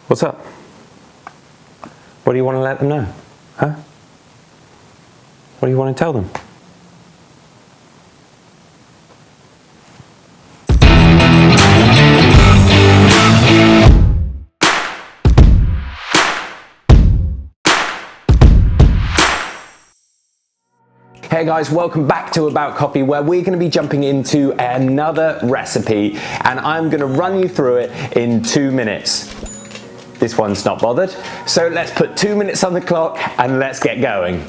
What's up? What do you want to let them know? Huh? What do you want to tell them? Hey guys, welcome back to About Coffee, where we're going to be jumping into another recipe and I'm going to run you through it in 2 minutes. This one's not bothered, so let's put 2 minutes on the clock and let's get going.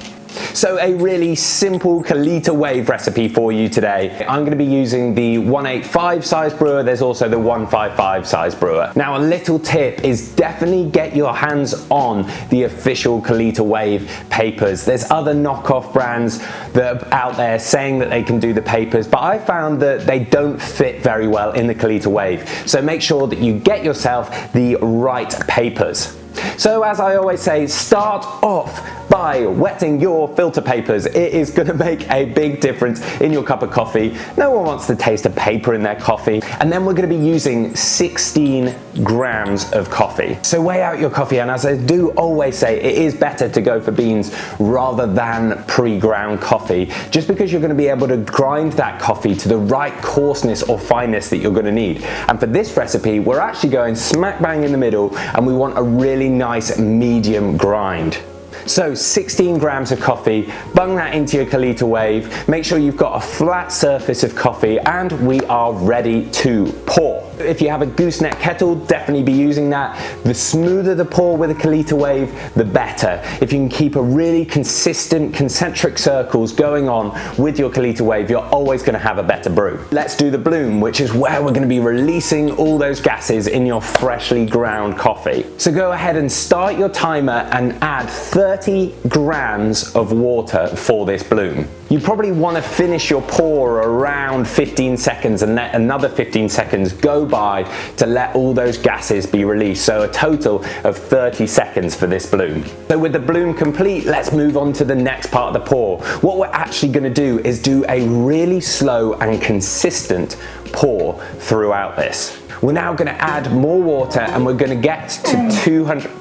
So a really simple Kalita Wave recipe for you today. I'm going to be using the 185 size brewer. There's also the 155 size brewer. Now a little tip is definitely get your hands on the official Kalita Wave papers. There's other knockoff brands that are out there saying that they can do the papers, but I found that they don't fit very well in the Kalita Wave. So make sure that you get yourself the right papers. So as I always say, start off by wetting your filter papers. It is going to make a big difference in your cup of coffee. No one wants to taste a paper in their coffee. And then we're going to be using 16 grams of coffee. So weigh out your coffee, and as I do always say, it is better to go for beans rather than pre-ground coffee, just because you're going to be able to grind that coffee to the right coarseness or fineness that you're going to need. And for this recipe, we're actually going smack bang in the middle, and we want a really nice medium grind. So 16 grams of coffee, bung that into your Kalita Wave, make sure you've got a flat surface of coffee, and we are ready to pour. If you have a gooseneck kettle, definitely be using that. The smoother the pour with a Kalita Wave, the better. If you can keep a really consistent concentric circles going on with your Kalita Wave, you're always going to have a better brew. Let's do the bloom, which is where we're going to be releasing all those gases in your freshly ground coffee. So go ahead and start your timer and add 30 grams of water for this bloom. You probably want to finish your pour around 15 seconds and let another 15 seconds go by to let all those gases be released. So a total of 30 seconds for this bloom. So with the bloom complete, let's move on to the next part of the pour. What we're actually going to do is do a really slow and consistent pour throughout this. We're now going to add more water, and we're going to get to 200.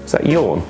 Is that yawn?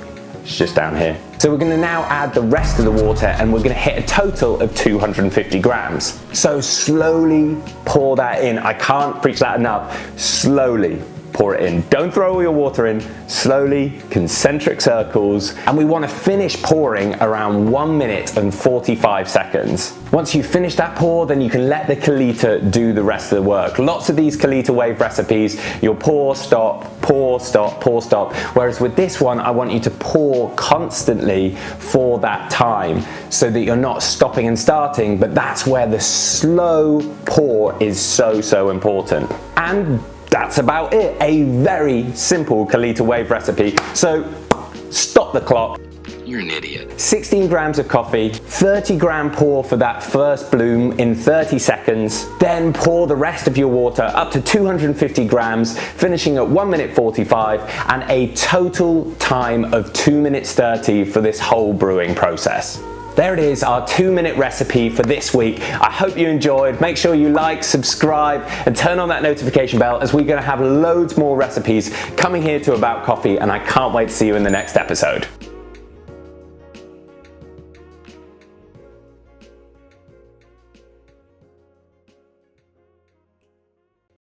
It's just down here. So we're going to now add the rest of the water, and we're going to hit a total of 250 grams. So slowly pour that in. I can't preach that enough. Slowly pour it in. Don't throw all your water in. Slowly, concentric circles. And we want to finish pouring around 1 minute and 45 seconds. Once you finish that pour, then you can let the Kalita do the rest of the work. Lots of these Kalita Wave recipes, you'll pour, stop, pour, stop, pour, stop. Whereas with this one, I want you to pour constantly for that time so that you're not stopping and starting, but that's where the slow pour is so important. And that's about it. A very simple Kalita Wave recipe. So stop the clock. You're an idiot. 16 grams of coffee, 30 gram pour for that first bloom in 30 seconds. Then pour the rest of your water up to 250 grams, finishing at 1 minute 45, and a total time of 2 minutes 30 for this whole brewing process. There it is, our 2 minute recipe for this week. I hope you enjoyed. Make sure you like, subscribe, and turn on that notification bell, as we're going to have loads more recipes coming here to About Coffee, and I can't wait to see you in the next episode.